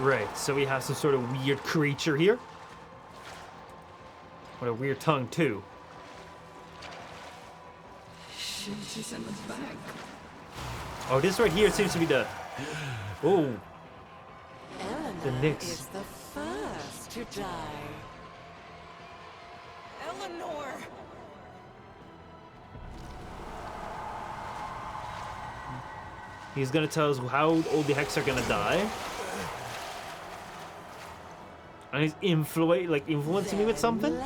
Right, so we have some sort of weird creature here. What a weird tongue, too. Shit is in the back. Oh, this right here seems to be the... Oh. The Nyx. Is the first to die. Eleanor! He's gonna tell us how all the Hex are gonna die. And he's influencing me with something?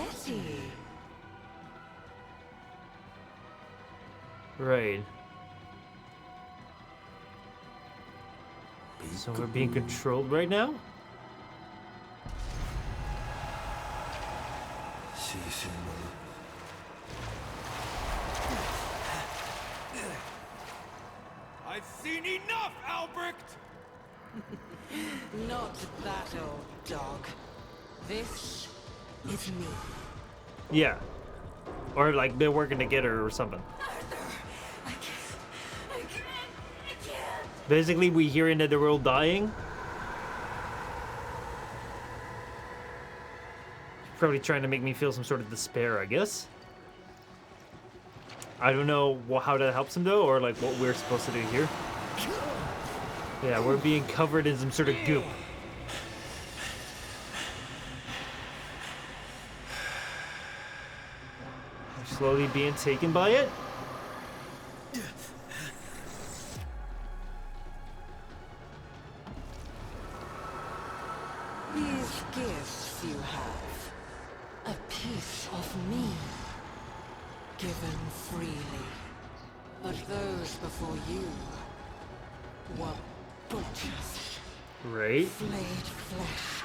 Right. So we're being controlled right now? I've seen enough, Albrecht! Not that old dog. This is me. Yeah. Or like they're working together or something. I can't. Basically, we hearing that they're all dying. Probably trying to make me feel some sort of despair, I guess. I don't know how that helps him though, or like what we're supposed to do here. Yeah, we're being covered in some sort of goop. We're slowly being taken by it. These gifts you have, a piece of me, given freely. But those before you were butchers. Right. Flayed flesh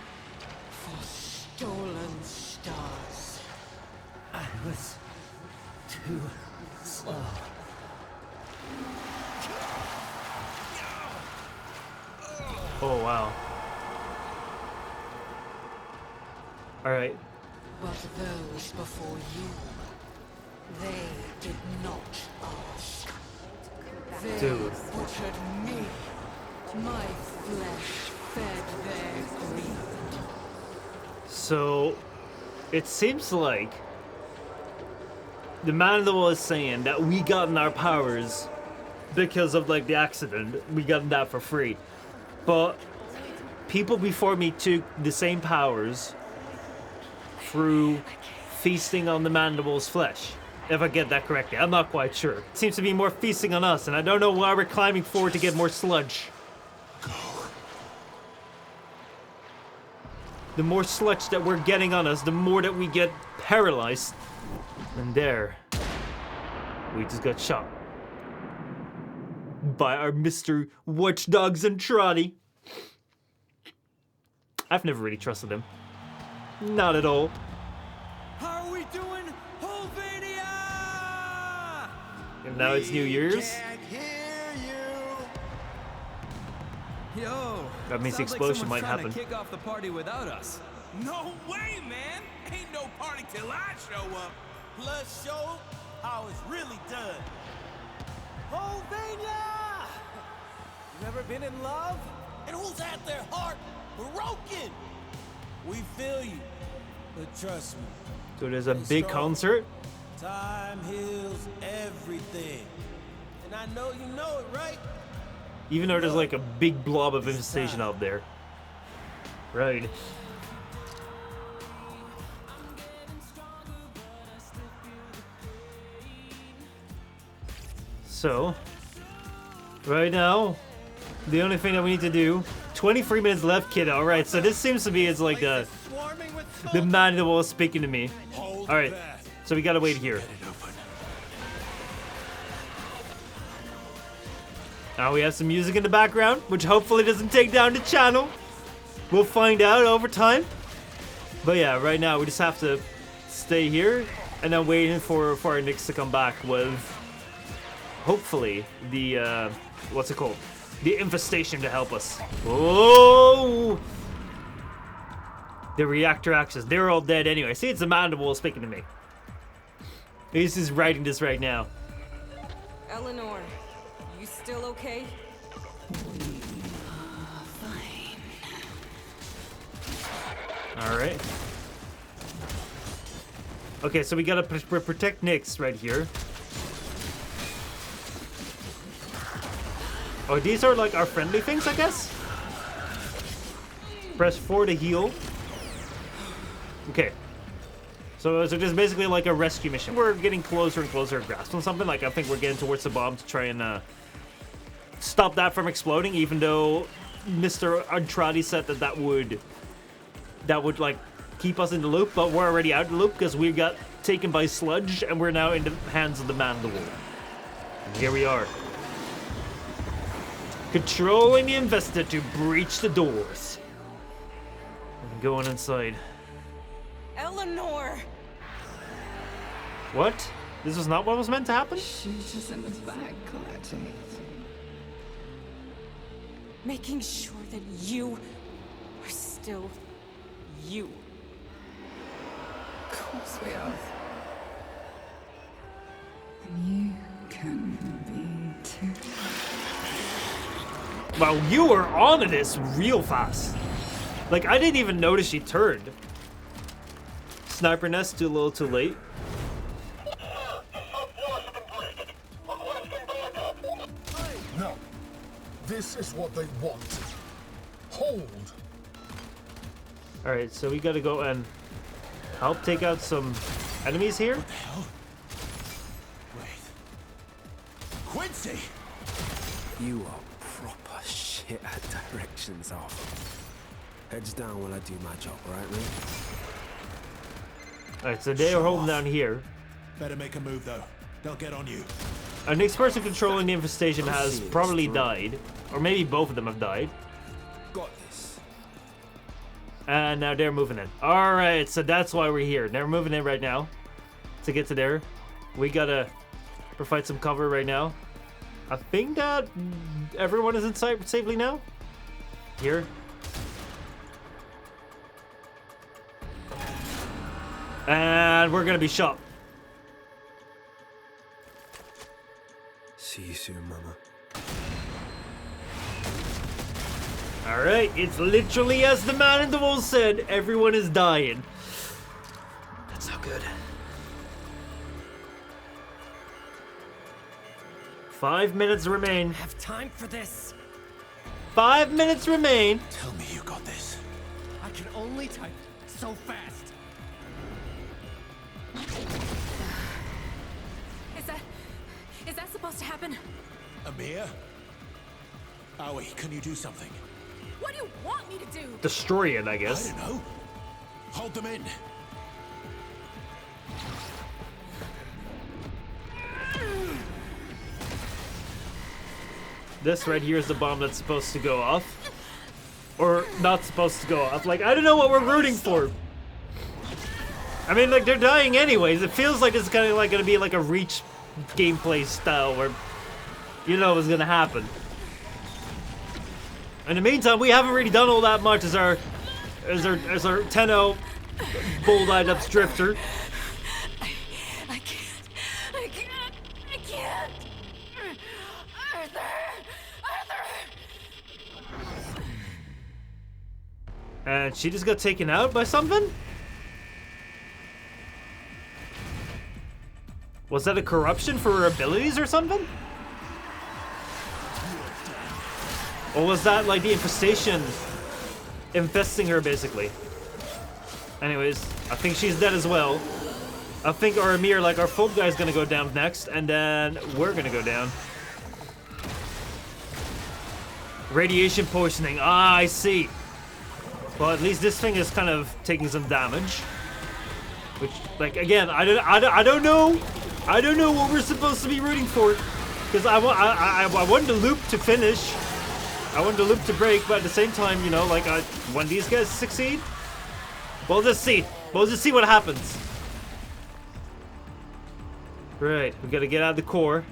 for stolen stars. I was too slow. Oh, wow. Alright. But those before you, they did not ask. They Dude. butchered me. My flesh fed their greed. So, it seems like the Man in the Wall is saying that we gotten our powers because of like the accident. We gotten that for free. But people before me took the same powers through feasting on the mandibles' flesh. If I get that correctly, I'm not quite sure. It seems to be more feasting on us, and I don't know why we're climbing forward to get more sludge. The more sludge that we're getting on us, the more that we get paralyzed. And there, we just got shot by our Mr. Watchdogs Entrati. I've never really trusted him. Not at all. How are we doing, Holvania? And now it's New Year's. Yo, That means the sounds explosion like might someone's happen. trying to kick off the party without us. No way, man! Ain't no party till I show up. Plus show how it's really done. Holvania! You ever been in love? And who's had their heart broken? We feel you, but trust me. So there's a big concert. Time heals everything. And I know you know it, right? Even though there's like a big blob of infestation out there. Right. So, right now, the only thing that we need to do, 23 minutes left, kid. Alright, so this seems to be it's like the man that was speaking to me. Alright, so we gotta wait here. Now we have some music in the background, which hopefully doesn't take down the channel. We'll find out over time. But yeah, right now we just have to stay here and then waiting for our Knicks to come back with hopefully the what's it called? The infestation to help us. Oh! The reactor axis. They're all dead anyway. See, it's the mandible speaking to me. He's just writing this right now. Eleanor, you still okay? Alright. Okay, so we gotta protect Nyx right here. Oh, these are like our friendly things, I guess? Press 4 to heal. Okay. So just basically like a rescue mission. We're getting closer and closer to grasp on something. Like, I think we're getting towards the bomb to try and stop that from exploding, even though Mr. Entrati said that would like keep us in the loop, but we're already out of the loop because we got taken by sludge and we're now in the hands of the mandible. And here we are. Controlling the investor to breach the doors. And going inside. Eleanor! What? This was not what was meant to happen? She's just in the back collecting it. Making sure that you are still you. Of course we are. And you can be too. Wow, you were on to this real fast. Like, I didn't even notice she turned. Sniper nest, too little, too late. No. This is what they want. Hold. Alright, so we gotta go and help take out some enemies here. What the hell? Wait. Quincy! You are proper shit at directions off. Heads down while I do my job, right, man? Alright, so they are holding down here. Better make a move though. They'll get on you. Our next person controlling the infestation has probably died. Or maybe both of them have died. Got this. And now they're moving in. Alright, so that's why we're here. They're moving in right now. To get to there. We gotta provide some cover right now. I think that everyone is inside safely now. Here. And we're gonna be shot. See you soon, mama. Alright, it's literally as the man in the wall said, everyone is dying. That's not good. 5 minutes remain. Have time for this. 5 minutes remain. Tell me you got this. I can only type so fast. supposed to happen? Amir? Owie, can you do something? What do you want me to do? Destroy it, I guess. I don't know. Hold them in. This right here is the bomb that's supposed to go off. Or not supposed to go off. Like, I don't know what we're rooting for. I mean, like, they're dying anyways. It feels like it's kind of like going to be like a Reach gameplay style where you know what's going to happen. In the meantime, we haven't really done all that much as our 10-0 bold-eyed up drifter. I can't. Arthur! And she just got taken out by something? Was that a corruption for her abilities or something? Or was that like the infestation infesting her basically? Anyways, I think she's dead as well. I think our Amir, like our folk guy, is gonna go down next, and then we're gonna go down. Radiation poisoning. Ah, I see. Well, at least this thing is kind of taking some damage. Which, like, again, I don't know what we're supposed to be rooting for, because I want the loop to finish. I want the loop to break, but at the same time, you know, like, when these guys succeed, we'll just see. We'll just see what happens. Right, we gotta get out of the core.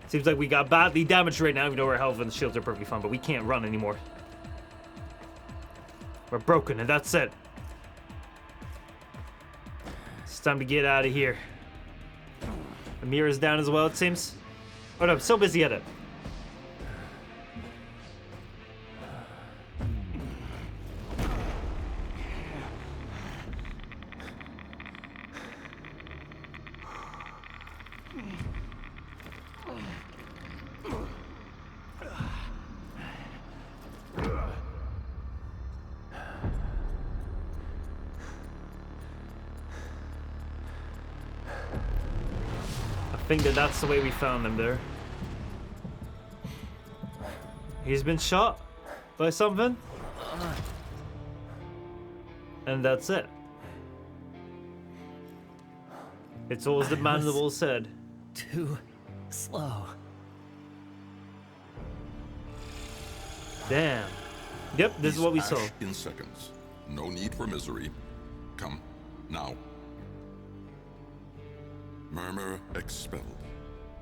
Seems like we got badly damaged right now, even though our health and shields are perfectly fine, but we can't run anymore. We're broken, and that's it. It's time to get out of here. Amir is down as well, it seems. Oh no, I'm so busy at it. I think that's the way we found him there. He's been shot by something. And that's it. It's all as the mandible said. Too slow. Damn. Yep, this is what we saw. In seconds. No need for misery. Come, now. Murmur expelled.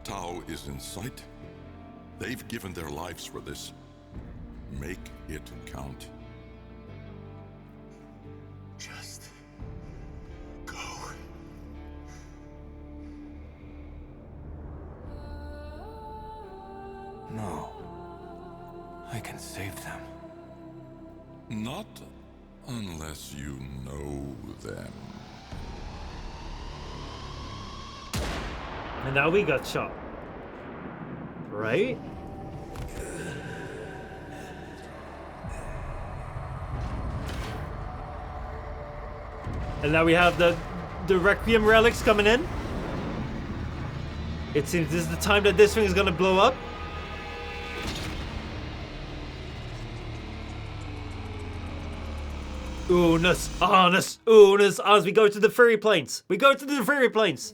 Tau is in sight. They've given their lives for this. Make it count. Just go. No. I can save them. Not unless you know them. And now we got shot. Right? And now we have the Requiem relics coming in. It seems this is the time that this thing is gonna blow up. Unnus Annus, Unnus Annus. We go to the fairy plains. We go to the fairy plains.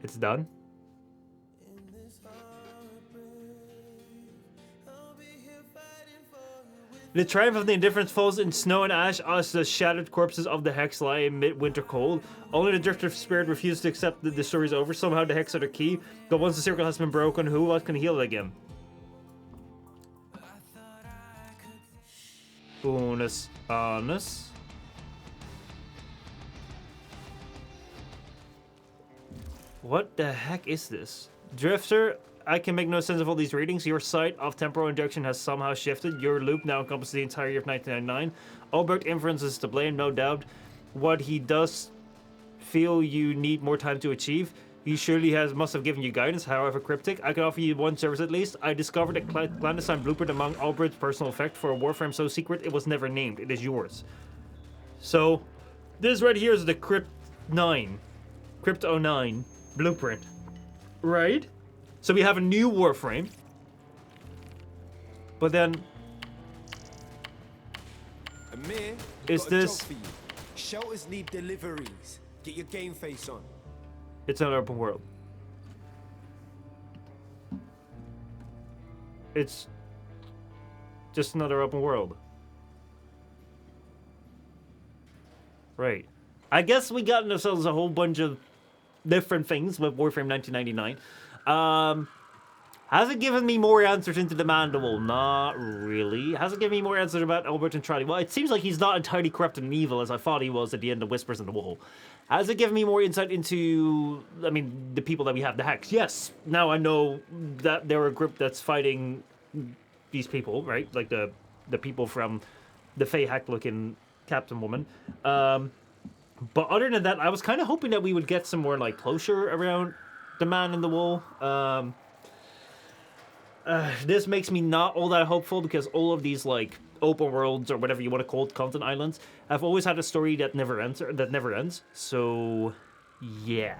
It's done. The triumph of the indifference falls in snow and ash as the shattered corpses of the Hex lie in midwinter cold. Only the Drifter spirit refuses to accept that the story's over. Somehow the Hex are the key, but once the circle has been broken, who else can heal it again? Unnus Annus. What the heck is this? Drifter, I can make no sense of all these readings. Your sight of temporal injection has somehow shifted. Your loop now encompasses the entire year of 1999. Albrecht inference is to blame, no doubt. What he does feel you need more time to achieve. He surely must have given you guidance, however cryptic. I can offer you one service at least. I discovered a clandestine blueprint among Albrecht's personal effect for a Warframe so secret it was never named. It is yours. So, this right here is the Crypt 09 blueprint. Right? So we have a new Warframe. But then... Amir, is this... job for you. Shelters need deliveries. Get your game face on. It's an open world. It's just another open world. Right. I guess we got ourselves a whole bunch of different things with Warframe 1999. Has it given me more answers into the manual? Not really. Has it given me more answers about Albrecht and Entrati? Well, it seems like he's not entirely corrupt and evil as I thought he was at the end of Whispers in the Wall. Has it given me more insight into, I mean, the people that we have, the Hex? Yes. Now I know that they're a group that's fighting these people, right? Like the people from the Fey Hack-looking Captain Woman. But other than that, I was kind of hoping that we would get some more, like, closure around the Man in the Wall. This makes me not all that hopeful because all of these, like, open worlds or whatever you want to call it, content islands, have always had a story that never ends. So, yeah.